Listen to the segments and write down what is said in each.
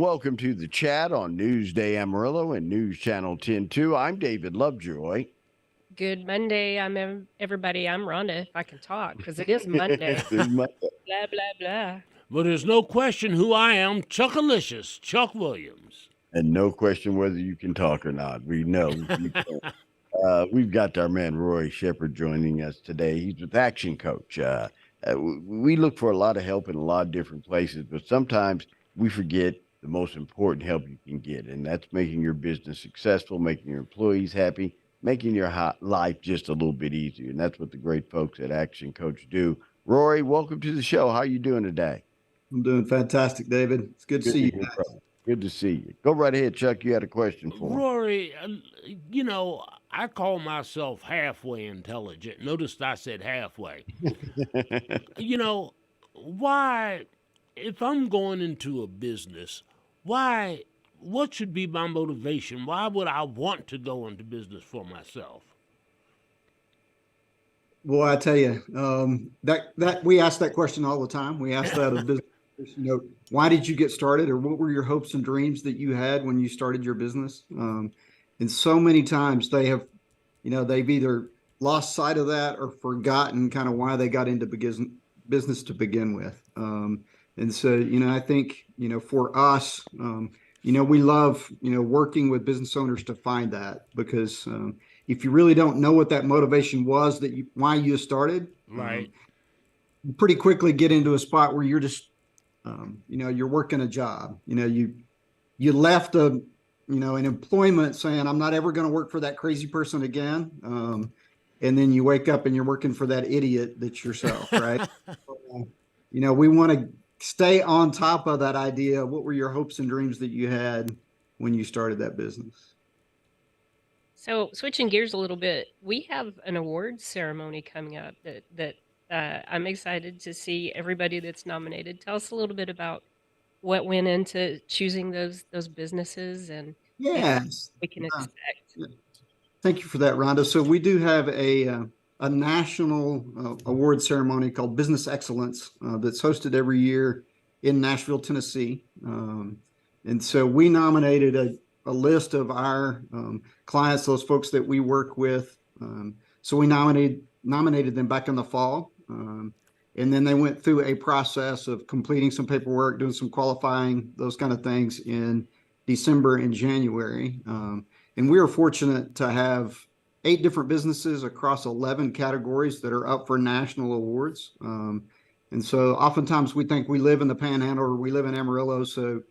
welcome to the chat on Newsday Amarillo and News Channel 10-2. I'm David Lovejoy. Good Monday. Everybody. I'm Rhonda, if I can talk, because it is Monday. Blah, blah, blah. Well, there's no question who I am, Chuckalicious, Chuck Williams. And no question whether you can talk or not. We know you can. We've got our man Roy Shepard joining us today. He's with Action Coach. We look for a lot of help in a lot of different places, but sometimes we forget the most important help you can get, and that's making your business successful, making your employees happy, making your life just a little bit easier. And that's what the great folks at Action Coach do. Rory, welcome to the show. How are you doing today? I'm doing fantastic, David. It's good to see you guys. Good to see you. Go right ahead, Chuck. You had a question for me. Rory, I call myself halfway intelligent. Notice I said halfway. Why, if I'm going into a business, what should be my motivation? Why would I want to go into business for myself? Well, I tell you, that we ask that question all the time. We ask that of business. Why did you get started, or what were your hopes and dreams that you had when you started your business? And so many times they've either lost sight of that or forgotten kind of why they got into business to begin with. And so, I think, for us, we love, working with business owners to find that, because if you really don't know what that motivation was, why you started, right, you pretty quickly get into a spot where you're just, you're working a job. You left an employment saying, I'm not ever going to work for that crazy person again. And then you wake up and you're working for that idiot that's yourself, right? We want to stay on top of that idea. What were your hopes and dreams that you had when you started that business? So switching gears a little bit, we have an awards ceremony coming up that I'm excited to see everybody that's nominated. Tell us a little bit about what went into choosing those businesses and yes, we can expect. Thank you for that, Rhonda. So we do have a national award ceremony called Business Excellence that's hosted every year in Nashville, Tennessee. And so we nominated a list of our clients, those folks that we work with. So we nominated them back in the fall. And then they went through a process of completing some paperwork, doing some qualifying, those kind of things in December and January. And we are fortunate to have 8 different businesses across 11 categories that are up for national awards. And so oftentimes we think we live in the Panhandle or we live in Amarillo. So,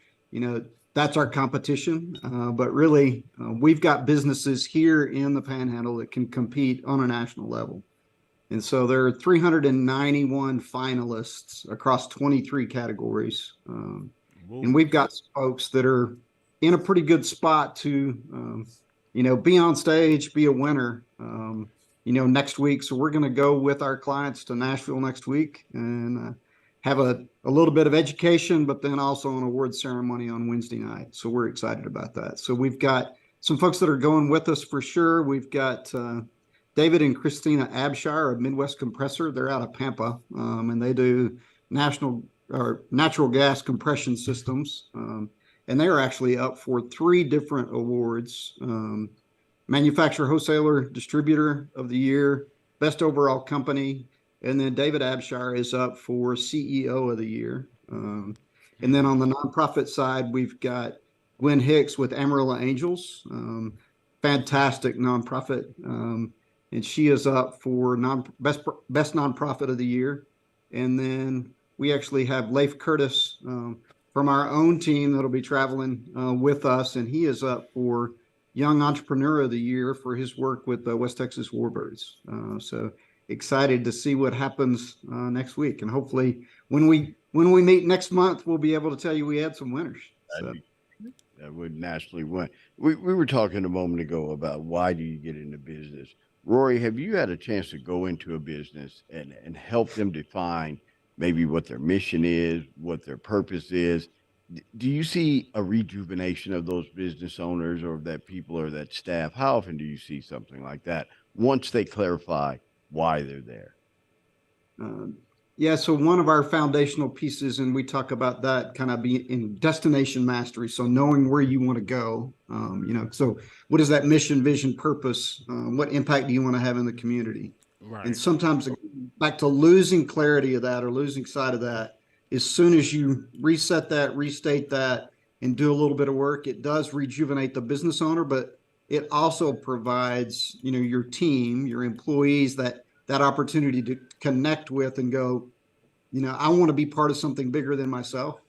that's our competition. But really, we've got businesses here in the Panhandle that can compete on a national level. And so there are 391 finalists across 23 categories. And we've got folks that are in a pretty good spot to, be on stage, be a winner, next week. So we're going to go with our clients to Nashville next week and have a little bit of education, but then also an award ceremony on Wednesday night. So we're excited about that. So we've got some folks that are going with us for sure. We've got David and Christina Abshire of Midwest Compressor. They're out of Pampa, and they do natural gas compression systems. And they are actually up for 3 different awards: Manufacturer Wholesaler Distributor of the Year, Best Overall Company, and then David Abshire is up for CEO of the Year. And then on the nonprofit side, we've got Gwen Hicks with Amarillo Angels, fantastic nonprofit, and she is up for best nonprofit of the year. And then we actually have Leif Curtis from our own team that'll be traveling with us, and he is up for Young Entrepreneur of the Year for his work with the West Texas Warbirds. So excited to see what happens next week, and hopefully when we meet next month, we'll be able to tell you we had some winners. So. That would nationally win. We were talking a moment ago about why do you get into business. Rory, have you had a chance to go into a business and help them define maybe what their mission is, what their purpose is? Do you see a rejuvenation of those business owners or that people or that staff? How often do you see something like that once they clarify why they're there? Yeah, so one of our foundational pieces, and we talk about that kind of being in destination mastery. So knowing where you want to go, so what is that mission, vision, purpose? What impact do you want to have in the community? Right. And sometimes back to losing clarity of that or losing sight of that, as soon as you reset that, restate that, and do a little bit of work, it does rejuvenate the business owner, but it also provides, your team, your employees that opportunity to connect with and go, I want to be part of something bigger than myself.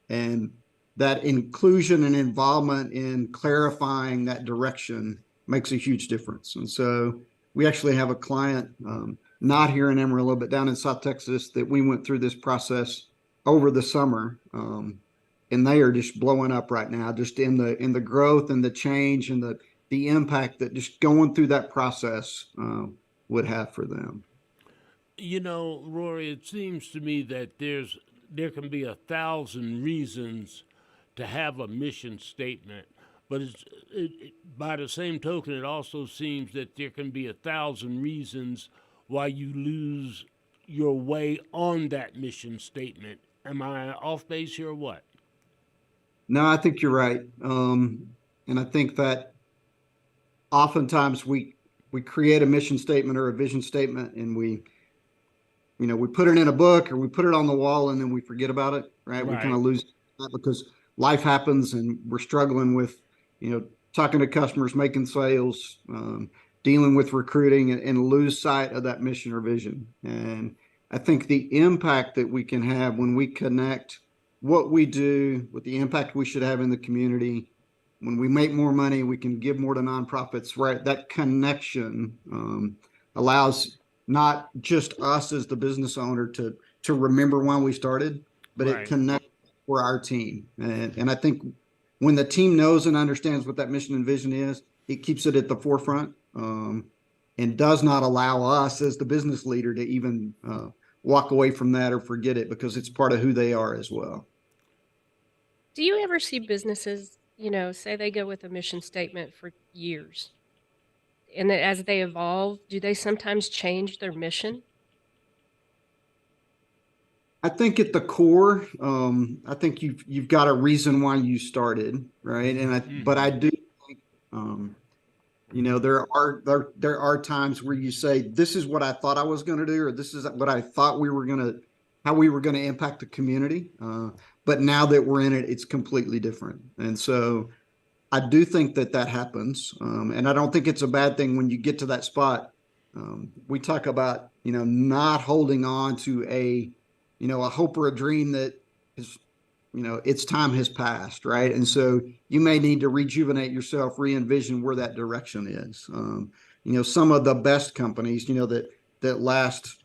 And that inclusion and involvement in clarifying that direction makes a huge difference. And so we actually have a client, not here in Amarillo, but down in South Texas, that we went through this process over the summer. And they are just blowing up right now, just in the growth and the change and the impact that just going through that process would have for them. Rory, it seems to me that there can be 1,000 reasons to have a mission statement, but by the same token, it also seems that there can be 1,000 reasons why you lose your way on that mission statement. Am I off base here or what? No, I think you're right. And I think that oftentimes we create a mission statement or a vision statement, and we put it in a book or we put it on the wall, and then we forget about it, right? We kind of lose that because life happens and we're struggling with, talking to customers, making sales, dealing with recruiting, and lose sight of that mission or vision. And I think the impact that we can have when we connect what we do with the impact we should have in the community, when we make more money, we can give more to nonprofits, right? That connection allows not just us as the business owner to remember when we started, but it connects for our team. And I think when the team knows and understands what that mission and vision is, it keeps it at the forefront, and does not allow us as the business leader to even walk away from that or forget it, because it's part of who they are as well. Do you ever see businesses, say they go with a mission statement for years, and that as they evolve, do they sometimes change their mission? I think at the core, I think you've got a reason why you started, right? But I do think, there are times where you say, this is what I thought I was going to do, or this is what I thought how we were going to impact the community. But now that we're in it, it's completely different. And so I do think that happens. And I don't think it's a bad thing when you get to that spot. We talk about, not holding on to a hope or a dream that is, its time has passed, right? And so you may need to rejuvenate yourself, re-envision where that direction is. Some of the best companies, that last,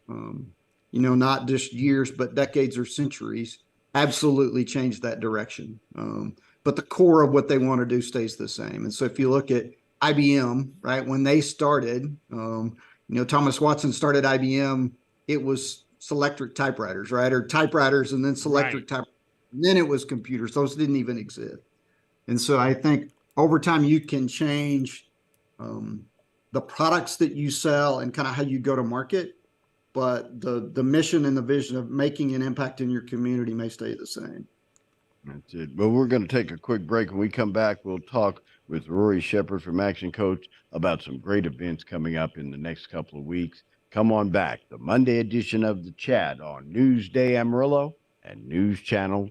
not just years, but decades or centuries, absolutely change that direction. But the core of what they want to do stays the same. And so if you look at IBM, right, when they started, Thomas Watson started IBM, it was Selectric typewriters, right? Or typewriters and then Selectric typewriters. And then it was computers. Those didn't even exist. And so I think over time you can change the products that you sell and kind of how you go to market, but the mission and the vision of making an impact in your community may stay the same. That's it. Well, we're going to take a quick break. When we come back, we'll talk with Rory Shepard from Action Coach about some great events coming up in the next couple of weeks. Come on back. The Monday edition of The Chat on Newsday Amarillo and News Channel